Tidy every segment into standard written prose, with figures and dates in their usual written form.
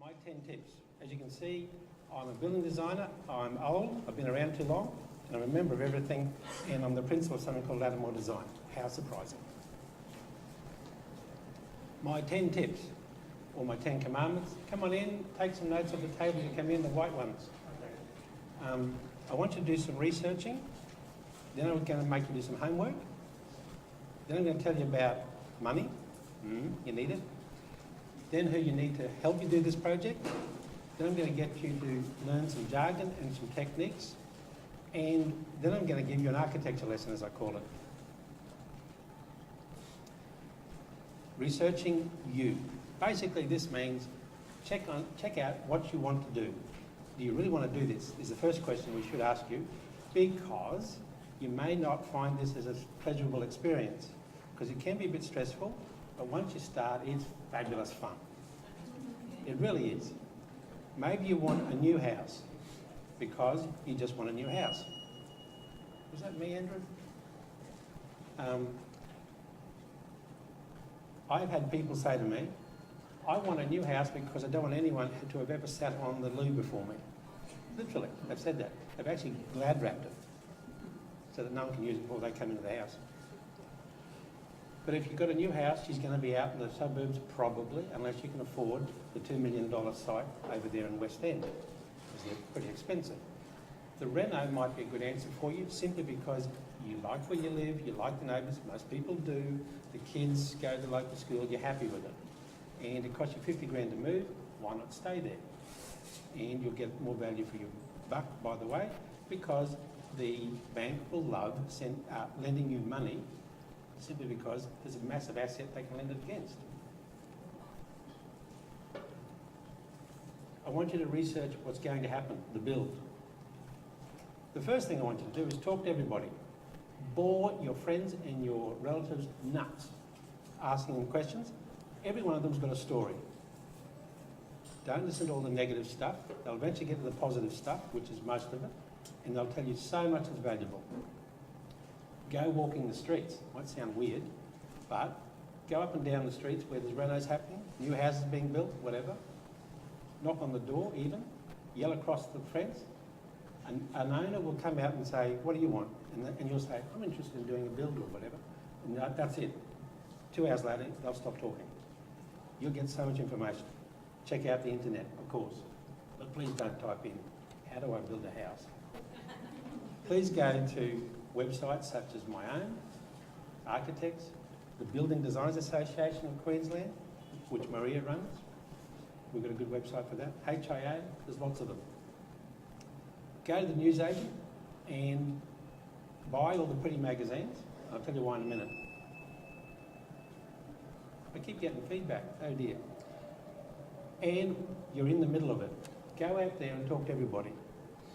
My 10 tips. As you can see, I'm a building designer, I'm old, I've been around too long, and I'm a member of everything, and I'm the principal of something called Latemore Design. How surprising. My 10 tips, or my 10 commandments. Come on in, take some notes off the table as you come in, the white ones. I want you to do some researching, then I'm going to make you do some homework, then I'm going to tell you about money, you need it, then who you need to help you do this project, then I'm going to get you to learn some jargon and some techniques, and then I'm going to give you an architecture lesson, as I call it. Researching you. Basically this means check out what you want to do. Do you really want to do this? Is the first question we should ask you, because you may not find this as a pleasurable experience, because it can be a bit stressful, but once you start, it's fabulous fun. It really is. Maybe you want a new house because you just want a new house. Was that me, Andrew? I've had people say to me, I want a new house because I don't want anyone to have ever sat on the loo before me. Literally, they've said that. They've actually glad wrapped it so that no one can use it before they come into the house. But if you've got a new house, she's going to be out in the suburbs probably, unless you can afford the $2 million site over there in West End, because they're pretty expensive. The reno might be a good answer for you, simply because you like where you live, you like the neighbours, most people do, the kids go to the local school, you're happy with it. And it costs you 50 grand to move, why not stay there? And you'll get more value for your buck, by the way, because the bank will love lending you money simply because there's a massive asset they can lend it against. I want you to research what's going to happen, the build. The first thing I want you to do is talk to everybody. Bore your friends and your relatives nuts, asking them questions. Every one of them's got a story. Don't listen to all the negative stuff. They'll eventually get to the positive stuff, which is most of it, and they'll tell you so much is valuable. Go walking the streets. Might sound weird, but go up and down the streets where there's renos happening, new houses being built, whatever. Knock on the door even, yell across the fence. An owner will come out and say, what do you want? And you'll say, I'm interested in doing a build or whatever. And that's it. 2 hours later, they'll stop talking. You'll get so much information. Check out the internet, of course. But please don't type in, how do I build a house? Please go to websites such as my own, architects, the Building Designers Association of Queensland, which Maria runs. We've got a good website for that. HIA, there's lots of them. Go to the newsagent and buy all the pretty magazines. I'll tell you why in a minute. I keep getting feedback, oh dear. And you're in the middle of it. Go out there and talk to everybody,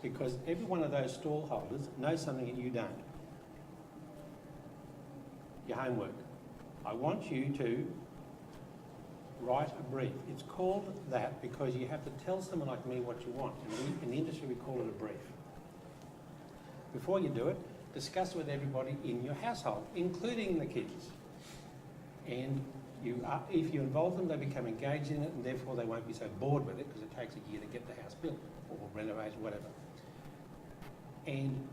because every one of those stall holders knows something that you don't. Your homework. I want you to write a brief. It's called that because you have to tell someone like me what you want. In the industry, we call it a brief. Before you do it, discuss with everybody in your household, including the kids. And if you involve them, they become engaged in it, and therefore they won't be so bored with it, because it takes a year to get the house built or renovated, whatever. And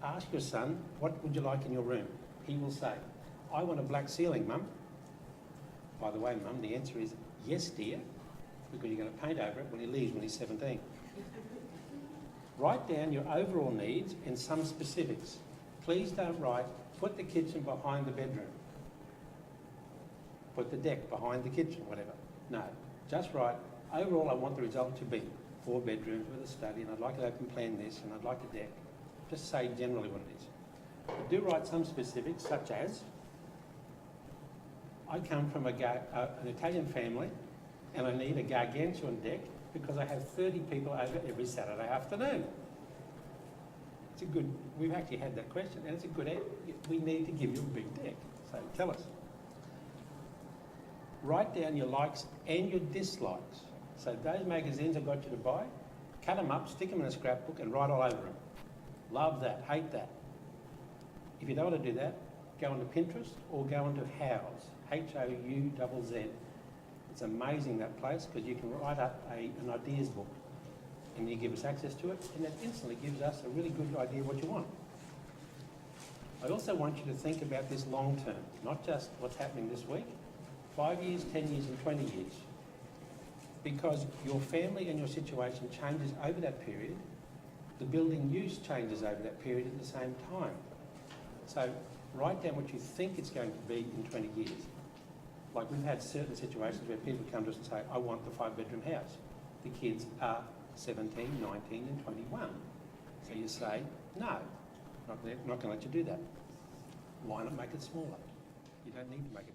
ask your son, what would you like in your room? He will say, I want a black ceiling, Mum. By the way, Mum, the answer is yes, dear, because you're going to paint over it when he leaves when he's 17. Write down your overall needs and some specifics. Please don't write, put the kitchen behind the bedroom. Put the deck behind the kitchen, whatever. No, just write, overall I want the result to be 4 bedrooms with a study, and I'd like an open plan this, and I'd like a deck. Just say generally what it is. But do write some specifics, such as, I come from an Italian family, and I need a gargantuan deck because I have 30 people over every Saturday afternoon. It's a good, we've actually had that question, and it's a good, we need to give you a big deck, so tell us. Write down your likes and your dislikes. So those magazines I got you to buy, cut them up, stick them in a scrapbook and write all over them. Love that, hate that. If you don't want to do that, go onto Pinterest or go onto Houzz, Houzz. It's amazing, that place, because you can write up an ideas book and you give us access to it, and that instantly gives us a really good idea of what you want. I also want you to think about this long term, not just what's happening this week, 5 years, 10 years and 20 years. Because your family and your situation changes over that period, the building use changes over that period at the same time. So write down what you think it's going to be in 20 years. Like, we've had certain situations where people come to us and say, I want the 5-bedroom house. The kids are 17, 19 and 21. So you say, no, not going to let you do that. Why not make it smaller? You don't need to make it